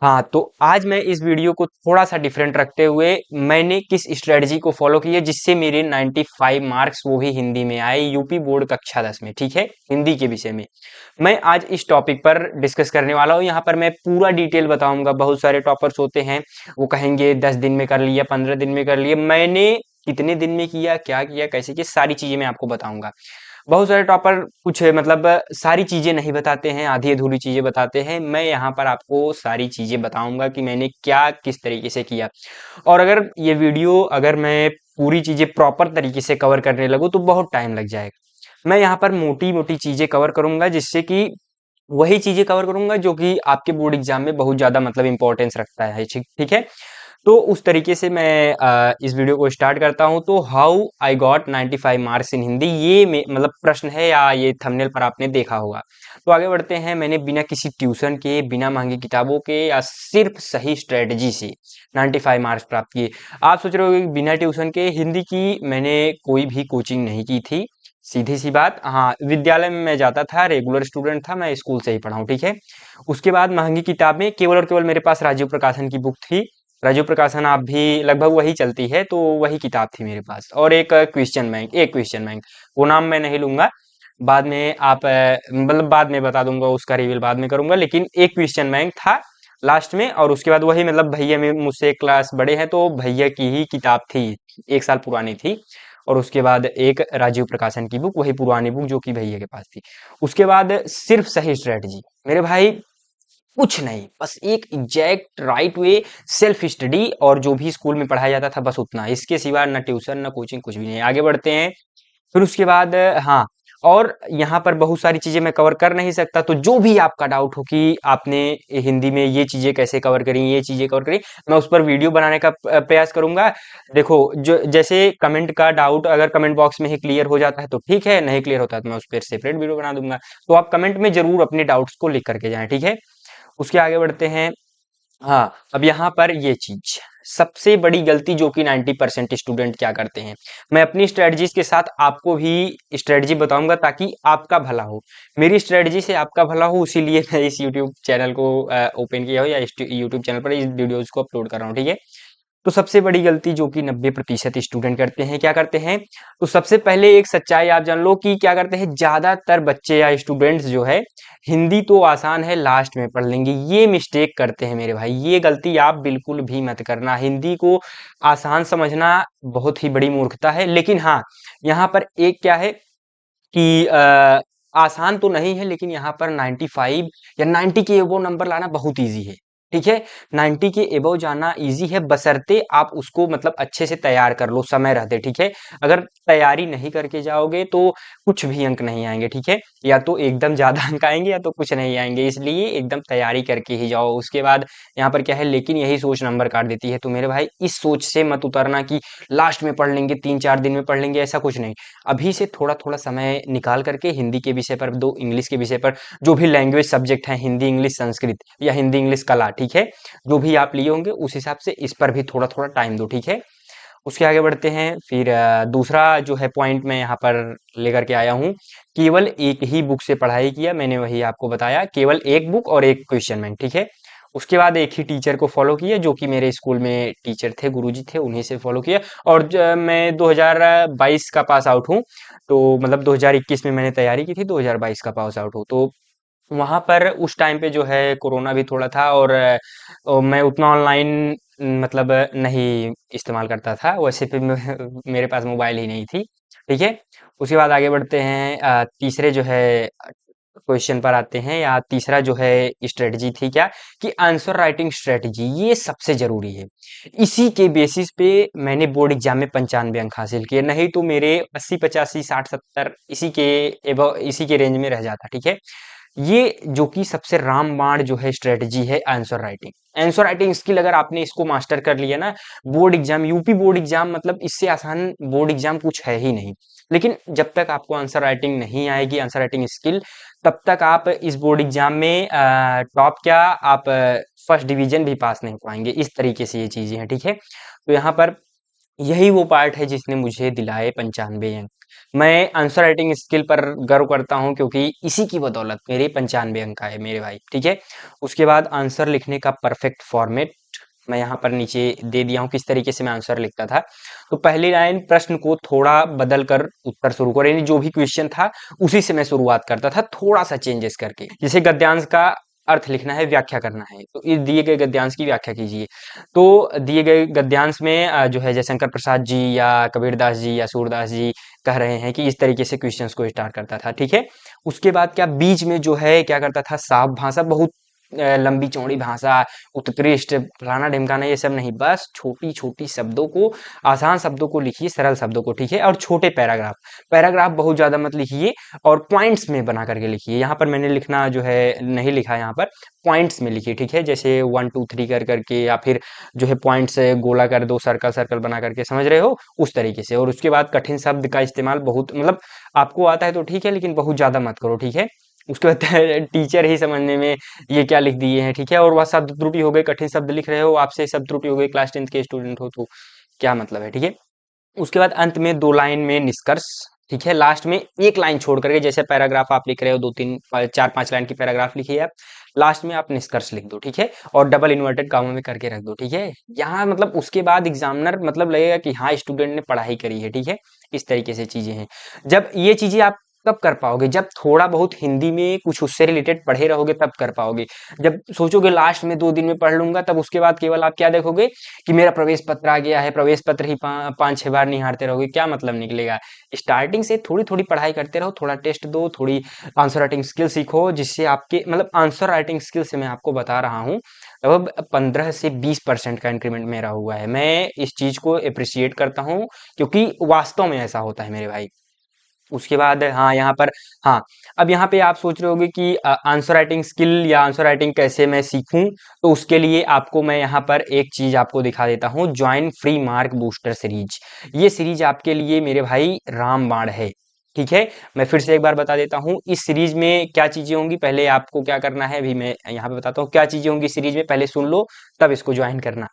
हाँ, तो आज मैं इस वीडियो को थोड़ा सा डिफरेंट रखते हुए मैंने किस स्ट्रेटजी को फॉलो किया जिससे मेरे 95 मार्क्स वो भी हिंदी में आए यूपी बोर्ड कक्षा 10 में। ठीक है, हिंदी के विषय में मैं आज इस टॉपिक पर डिस्कस करने वाला हूँ। यहाँ पर मैं पूरा डिटेल बताऊंगा। बहुत सारे टॉपर्स होते हैं, वो कहेंगे 10 दिन में कर लिया, 15 दिन में कर लिया। मैंने कितने दिन में किया, क्या किया, कैसे किया, सारी चीजें मैं आपको बताऊंगा। बहुत सारे टॉपर कुछ मतलब सारी चीजें नहीं बताते हैं, आधी अधूरी चीजें बताते हैं। मैं यहाँ पर आपको सारी चीजें बताऊंगा कि मैंने क्या किस तरीके से किया। और अगर ये वीडियो अगर मैं पूरी चीजें प्रॉपर तरीके से कवर करने लगूँ तो बहुत टाइम लग जाएगा। मैं यहाँ पर मोटी मोटी चीजें कवर करूंगा, जिससे कि वही चीजें कवर करूंगा जो कि आपके बोर्ड एग्जाम में बहुत ज्यादा मतलब इंपॉर्टेंस रखता है। ठीक ठीक है, तो उस तरीके से मैं इस वीडियो को स्टार्ट करता हूं। तो how I got 95 marks in Hindi, ये मतलब प्रश्न है या ये थंबनेल पर आपने देखा होगा। तो आगे बढ़ते हैं। मैंने बिना किसी ट्यूशन के, बिना महंगी किताबों के, या सिर्फ सही स्ट्रेटजी से 95 मार्क्स प्राप्त किए। आप सोच रहे हो कि बिना ट्यूशन के हिंदी की मैंने कोई भी कोचिंग नहीं की थी। सीधी सी बात, हाँ, विद्यालय में मैं जाता था, रेगुलर स्टूडेंट था, मैं स्कूल से ही पढ़ा हूँ। ठीक है, उसके बाद महंगी किताबें केवल और केवल मेरे पास राजीव प्रकाशन की बुक थी। राजीव प्रकाशन आप भी लगभग वही चलती है, तो वही किताब थी मेरे पास। और एक क्वेश्चन बैंक, एक क्वेश्चन बैंक, वो नाम मैं नहीं लूंगा। बाद में आप मतलब बाद में बता दूंगा, उसका रिवील बाद में करूंगा। लेकिन एक क्वेश्चन बैंक था लास्ट में, और उसके बाद वही मतलब भैया में मुझसे एक क्लास बड़े हैं, तो भैया की ही किताब थी, 1 साल पुरानी थी। और उसके बाद एक राजीव प्रकाशन की बुक, वही पुरानी बुक जो कि भैया के पास थी। उसके बाद सिर्फ सही स्ट्रेटजी मेरे भाई, कुछ नहीं, बस एक exact right way, self study, और जो भी स्कूल में पढ़ाया जाता था बस उतना। इसके सिवा ना ट्यूशन ना कोचिंग, कुछ भी नहीं। आगे बढ़ते हैं। फिर उसके बाद हाँ, और यहाँ पर बहुत सारी चीजें मैं कवर कर नहीं सकता, तो जो भी आपका डाउट हो कि आपने हिंदी में ये चीजें कैसे कवर करी, ये चीजें कवर करी, मैं उस पर वीडियो बनाने का प्रयास करूंगा। देखो, जो जैसे कमेंट का डाउट अगर कमेंट बॉक्स में ही क्लियर हो जाता है तो ठीक है, नहीं क्लियर होता है तो मैं उस पर सेपरेट वीडियो बना दूंगा। तो आप कमेंट में जरूर अपने डाउट्स को लिख करके जाएं। ठीक है, उसके आगे बढ़ते हैं। हाँ, अब यहाँ पर ये चीज सबसे बड़ी गलती जो कि 90% स्टूडेंट क्या करते हैं, मैं अपनी स्ट्रेटजीज के साथ आपको भी स्ट्रेटजी बताऊंगा ताकि आपका भला हो। मेरी स्ट्रेटजी से आपका भला हो, इसीलिए मैं इस यूट्यूब चैनल को ओपन किया हो, या इस यूट्यूब चैनल पर इस वीडियोज को अपलोड कर रहा हूँ। ठीक है, तो सबसे बड़ी गलती जो कि 90% स्टूडेंट करते हैं, क्या करते हैं? तो सबसे पहले एक सच्चाई आप जान लो कि क्या करते हैं, ज्यादातर बच्चे या स्टूडेंट्स जो है, हिंदी तो आसान है, लास्ट में पढ़ लेंगे, ये मिस्टेक करते हैं मेरे भाई। ये गलती आप बिल्कुल भी मत करना। हिंदी को आसान समझना बहुत ही बड़ी मूर्खता है। लेकिन हाँ, यहाँ पर एक क्या है कि आसान तो नहीं है, लेकिन यहाँ पर 95 या 90 के एबो नंबर लाना बहुत इजी है। ठीक है, 90 के एबो जाना इजी है, बशर्ते आप उसको मतलब अच्छे से तैयार कर लो समय रहते। ठीक है, अगर तैयारी नहीं करके जाओगे तो कुछ भी अंक नहीं आएंगे। ठीक है, या तो एकदम ज्यादा अंक आएंगे या तो कुछ नहीं आएंगे, इसलिए एकदम तैयारी करके ही जाओ। उसके बाद यहाँ पर क्या है, लेकिन यही सोच नंबर काट देती है। तो मेरे भाई, इस सोच से मत उतरना कि लास्ट में पढ़ लेंगे, 3-4 दिन में पढ़ लेंगे, ऐसा कुछ नहीं। अभी से थोड़ा थोड़ा समय निकाल करके हिंदी के विषय पर, दो इंग्लिश के विषय पर, जो भी लैंग्वेज सब्जेक्ट है, हिंदी इंग्लिश संस्कृत या हिंदी इंग्लिश कला, ठीक है, जो भी आप लिए होंगे उस हिसाब से इस पर भी थोड़ा थोड़ा टाइम दो। ठीक है, उसके आगे बढ़ते हैं। फिर दूसरा जो है पॉइंट मैं यहाँ पर लेकर के आया हूँ, केवल एक ही बुक से पढ़ाई किया मैंने, वही आपको बताया, केवल एक बुक और एक क्वेश्चन बैंक। ठीक है, उसके बाद एक ही टीचर को फॉलो किया, जो कि मेरे स्कूल में टीचर थे, गुरुजी थे, उन्हीं से फॉलो किया। और मैं 2022 का पास आउट हूँ, तो मतलब 2021 में मैंने तैयारी की थी, 2022 का पास आउट हूँ। तो वहां पर उस टाइम पे जो है कोरोना भी थोड़ा था, और मैं उतना ऑनलाइन मतलब नहीं इस्तेमाल करता था। वैसे भी मेरे पास मोबाइल ही नहीं थी। ठीक है, उसके बाद आगे बढ़ते हैं। तीसरे जो है क्वेश्चन पर आते हैं, या तीसरा जो है स्ट्रेटजी थी क्या, कि आंसर राइटिंग स्ट्रेटजी, ये सबसे जरूरी है। इसी के बेसिस पे मैंने बोर्ड एग्जाम में 95 अंक हासिल किए, नहीं तो मेरे 80 85 60 70 इसी के इसी के रेंज में रह जाता। ठीक है, ये जो कि सबसे रामबाण जो है स्ट्रेटजी है, answer writing. Answer writing skill अगर आपने इसको मास्टर कर लिया ना, board exam, UP board exam, मतलब इससे आसान बोर्ड एग्जाम कुछ है ही नहीं। लेकिन जब तक आपको आंसर राइटिंग नहीं आएगी, आंसर राइटिंग स्किल, तब तक आप इस बोर्ड एग्जाम में टॉप क्या, आप फर्स्ट डिवीजन भी पास नहीं हो पाएंगे। इस तरीके से ये चीजें हैं। ठीक है, तो यहाँ पर यही वो पार्ट है जिसने मुझे दिलाए 95 अंक। मैं आंसर राइटिंग स्किल पर गर्व करता हूँ क्योंकि इसी की बदौलत मेरे 95 अंक आए मेरे भाई, ठीक है। उसके बाद आंसर लिखने का परफेक्ट फॉर्मेट मैं यहाँ पर नीचे दे दिया हूँ, किस तरीके से मैं आंसर लिखता था। तो पहली लाइन प्रश्न को थोड़ा बदल कर उत्तर शुरू करो, यानी जो भी क्वेश्चन था उसी से मैं शुरुआत करता था, थोड़ा सा चेंजेस करके। जैसे गद्यांश का अर्थ लिखना है, व्याख्या करना है, तो इस दिए गए गद्यांश की व्याख्या कीजिए। तो दिए गए गद्यांश में जो है जयशंकर प्रसाद जी या कबीरदास जी या सूरदास जी कह रहे हैं कि इस तरीके से क्वेश्चंस को स्टार्ट करता था, ठीक है। उसके बाद क्या बीच में जो है क्या करता था, साफ भाषा, बहुत लंबी चौड़ी भाषा, उत्कृष्ट, फलाना ढिमकाना, ये सब नहीं, बस छोटी छोटी शब्दों को, आसान शब्दों को लिखिए, सरल शब्दों को, ठीक है। और छोटे पैराग्राफ, पैराग्राफ बहुत ज्यादा मत लिखिए और पॉइंट्स में बना करके लिखिए। यहाँ पर मैंने लिखना जो है नहीं लिखा, यहाँ पर पॉइंट्स में लिखिए, ठीक है। जैसे 1 2 3 कर करके, या फिर जो है पॉइंट्स गोला कर दो, सर्कल सर्कल बना करके, समझ रहे हो, उस तरीके से। और उसके बाद कठिन शब्द का इस्तेमाल बहुत, मतलब आपको आता है तो ठीक है, लेकिन बहुत ज्यादा मत करो, ठीक है। उसके बाद टीचर ही समझने में ये क्या लिख दिए हैं, ठीक है। और वह शब्द त्रुटि हो गई, कठिन शब्द लिख रहे हो, आपसे शब्द त्रुटि हो गई, क्लास 10th के स्टूडेंट हो तो क्या मतलब है, ठीक है। उसके बाद अंत में 2 लाइन में निष्कर्ष, ठीक है। लास्ट में एक लाइन छोड़ करके, जैसे पैराग्राफ आप लिख रहे हो, 2 3 4 5 लाइन की पैराग्राफ लिखिए आप, लास्ट में आप निष्कर्ष लिख दो, ठीक है। और डबल इन्वर्टेड कामों में करके रख दो, ठीक है। यहाँ मतलब उसके बाद एग्जामिनर मतलब लगेगा कि हाँ स्टूडेंट ने पढ़ाई करी है, ठीक है। इस तरीके से चीजें हैं। जब ये चीजें आप कब कर पाओगे, जब थोड़ा बहुत हिंदी में कुछ उससे रिलेटेड पढ़े रहोगे तब कर पाओगे। जब सोचोगे लास्ट में 2 दिन में पढ़ लूंगा, तब उसके बाद केवल आप क्या देखोगे कि मेरा प्रवेश पत्र आ गया है, प्रवेश पत्र ही 5 6 बार निहारते रहोगे, क्या मतलब निकलेगा। स्टार्टिंग से थोड़ी थोड़ी पढ़ाई करते रहो, थोड़ा टेस्ट दो, थोड़ी आंसर राइटिंग स्किल सीखो, जिससे आपके मतलब आंसर राइटिंग स्किल से मैं आपको बता रहा हूँ अब 15 से 20% का इंक्रीमेंट मेरा हुआ है। मैं इस चीज को अप्रिशिएट करता हूँ क्योंकि वास्तव में ऐसा होता है मेरे भाई। उसके बाद हाँ यहाँ पर, हाँ, अब यहाँ पे आप सोच रहे होगे कि आंसर राइटिंग स्किल या आंसर राइटिंग कैसे मैं सीखूं। तो उसके लिए आपको मैं यहाँ पर एक चीज आपको दिखा देता हूँ, join free mark booster series. ये सीरीज आपके लिए मेरे भाई रामबाण है, ठीक है। मैं फिर से एक बार बता देता हूँ इस सीरीज में क्या चीजें होंगी, पहले आपको क्या करना है, अभी मैं यहाँ पे बताता हूँ क्या चीजें होंगी सीरीज में, पहले सुन लो तब इसको ज्वाइन करना।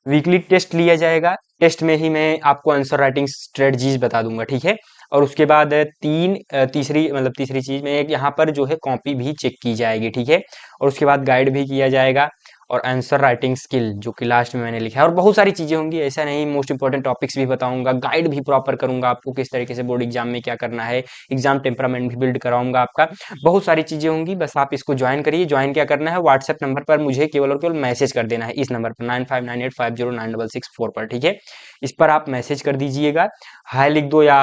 वीकली टेस्ट लिया जाएगा, टेस्ट में ही मैं आपको आंसर राइटिंग स्ट्रेटजीज बता दूंगा, ठीक है। और उसके बाद तीसरी मतलब तीसरी चीज में एक यहाँ पर जो है कॉपी भी चेक की जाएगी, ठीक है। और उसके बाद गाइड भी किया जाएगा, और आंसर राइटिंग स्किल जो कि लास्ट में मैंने लिखा है, और बहुत सारी चीजें होंगी, ऐसा नहीं, मोस्ट इंपॉर्टेंट टॉपिक्स भी बताऊंगा, गाइड भी प्रॉपर करूंगा आपको किस तरीके से बोर्ड एग्जाम में क्या करना है, एग्जाम टेम्परामेंट भी बिल्ड कराऊंगा आपका। बहुत सारी चीजें होंगी, बस आप इसको ज्वाइन करिए। ज्वाइन क्या करना है, व्हाट्सएप नंबर पर मुझे केवल और केवल मैसेज कर देना है, इस नंबर पर 9598509664 पर, ठीक है। इस पर आप मैसेज कर दीजिएगा, हाय लिख दो, या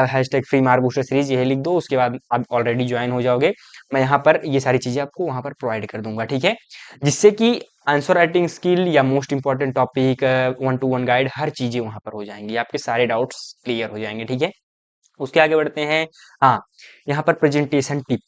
hashtag free mark booster series यही लिख दो, उसके बाद आप ऑलरेडी ज्वाइन हो जाओगे। मैं यहाँ पर ये सारी चीजें आपको वहां पर प्रोवाइड कर दूंगा, ठीक है। जिससे कि आंसर राइटिंग स्किल या most important topic, 1 to 1 guide, हर चीजें वहां पर हो जाएंगी, आपके सारे डाउट्स क्लियर हो जाएंगे, ठीक है। उसके आगे बढ़ते हैं। हाँ, यहाँ पर प्रेजेंटेशन टिप।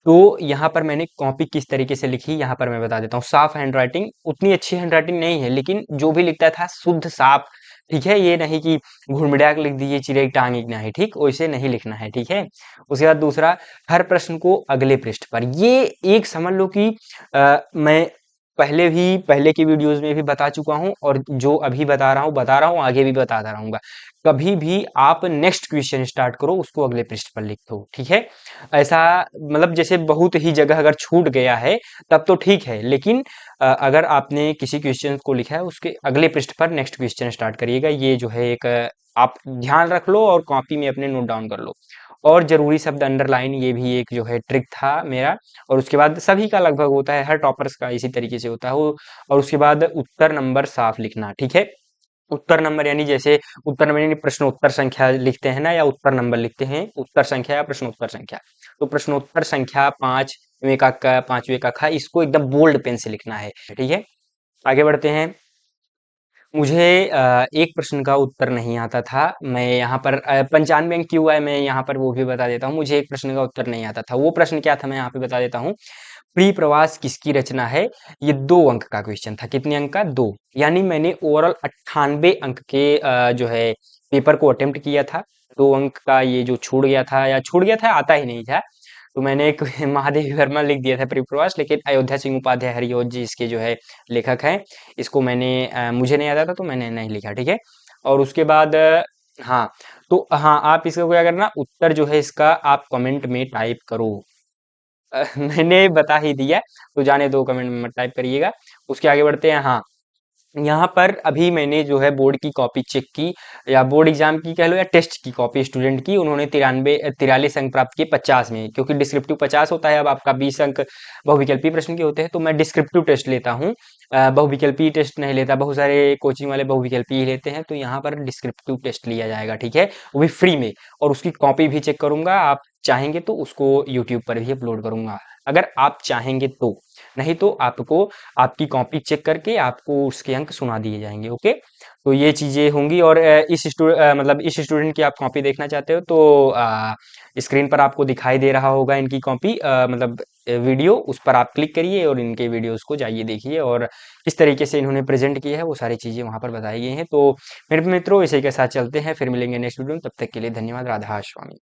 तो यहाँ पर मैंने कॉपी किस तरीके से लिखी यहाँ पर मैं बता देता हूँ। साफ हैंड राइटिंग, उतनी अच्छी हैंड राइटिंग नहीं है, लेकिन जो भी लिखता था शुद्ध साफ, ठीक है। ये नहीं कि घुड़मुड़ा के लिख दिए, चिड़ै की टांग एक ना है, ठीक, वैसे नहीं लिखना है, ठीक है। उसके बाद दूसरा, हर प्रश्न को अगले पृष्ठ पर, ये एक समझ लो कि मैं पहले की वीडियोस में भी बता चुका हूँ, और जो अभी बता रहा हूँ, आगे भी बताता रहूंगा। कभी भी आप नेक्स्ट क्वेश्चन स्टार्ट करो, उसको अगले पृष्ठ पर लिख दो, ठीक है। ऐसा मतलब जैसे बहुत ही जगह अगर छूट गया है तब तो ठीक है, लेकिन अगर आपने किसी क्वेश्चन को लिखा है उसके अगले पृष्ठ पर नेक्स्ट क्वेश्चन स्टार्ट करिएगा। ये जो है एक आप ध्यान रख लो और कॉपी में अपने नोट डाउन कर लो। और जरूरी शब्द अंडरलाइन, ये भी एक जो है ट्रिक था मेरा। और उसके बाद सभी का लगभग होता है, हर टॉपर्स का इसी तरीके से होता है वो। और उसके बाद उत्तर नंबर साफ लिखना, ठीक है। उत्तर नंबर यानी जैसे उत्तर नंबर यानी प्रश्नोत्तर संख्या लिखते हैं ना, या उत्तर नंबर लिखते हैं, उत्तर संख्या या प्रश्नोत्तर संख्या। तो प्रश्नोत्तर संख्या 5वें का क, 5वें का ख, इसको एकदम बोल्ड पेन से लिखना है, ठीक है। आगे बढ़ते हैं। मुझे एक प्रश्न का उत्तर नहीं आता था, मैं यहाँ पर 95 अंक क्यों आए, मैं यहाँ पर वो भी बता देता हूँ। मुझे एक प्रश्न का उत्तर नहीं आता था, वो प्रश्न क्या था मैं यहाँ पे बता देता हूँ। प्री प्रवास किसकी रचना है। ये 2 अंक का क्वेश्चन था, कितने अंक का, 2। यानी मैंने ओवरऑल 98 अंक के जो है पेपर को अटेम्प्ट किया था। 2 अंक का ये जो छूट गया था, या छूट गया था, आता ही नहीं था, तो मैंने एक महादेवी वर्मा लिख दिया था प्री प्रवास, लेकिन अयोध्या सिंह उपाध्याय हरिऔध जी इसके जो है लेखक हैं। इसको मैंने मुझे नहीं आता था तो मैंने नहीं लिखा, ठीक है। और उसके बाद हाँ, तो हाँ, आप इसको क्या करना, उत्तर जो है इसका आप कमेंट में टाइप करो। मैंने बता ही दिया, तो जाने दो, कमेंट में मत टाइप करिएगा। उसके आगे बढ़ते हैं। हाँ, यहाँ पर अभी मैंने जो है बोर्ड की कॉपी चेक की, या बोर्ड एग्जाम की कह लो, या टेस्ट की कॉपी स्टूडेंट की, उन्होंने 43 अंक प्राप्त किए 50 में, क्योंकि डिस्क्रिप्टिव 50 होता है, अब आपका 20 अंक बहुविकल्पी प्रश्न के होते हैं, तो मैं डिस्क्रिप्टिव टेस्ट लेता हूँ, बहुविकल्पी टेस्ट नहीं लेता। बहुत सारे कोचिंग वाले बहुविकल्पी ही लेते हैं, तो यहाँ पर डिस्क्रिप्टिव टेस्ट लिया जाएगा, ठीक है, वो भी फ्री में, और उसकी कॉपी भी चेक करूंगा। आप चाहेंगे तो उसको यूट्यूब पर भी अपलोड करूंगा, अगर आप चाहेंगे तो। नहीं तो आपको आपकी कॉपी चेक करके आपको उसके अंक सुना दिए जाएंगे। ओके, तो ये चीजें होंगी। और मतलब इस स्टूडेंट की आप कॉपी देखना चाहते हो तो स्क्रीन पर आपको दिखाई दे रहा होगा इनकी कॉपी, मतलब वीडियो, उस पर आप क्लिक करिए और इनके वीडियोस को जाइए देखिए, और किस तरीके से इन्होंने प्रेजेंट किया है वो सारी चीजें वहां पर बताई गई हैं। तो मेरे मित्रों, इसी के साथ चलते हैं, फिर मिलेंगे नेक्स्ट वीडियो में। तब तक के लिए धन्यवाद। राधा स्वामी।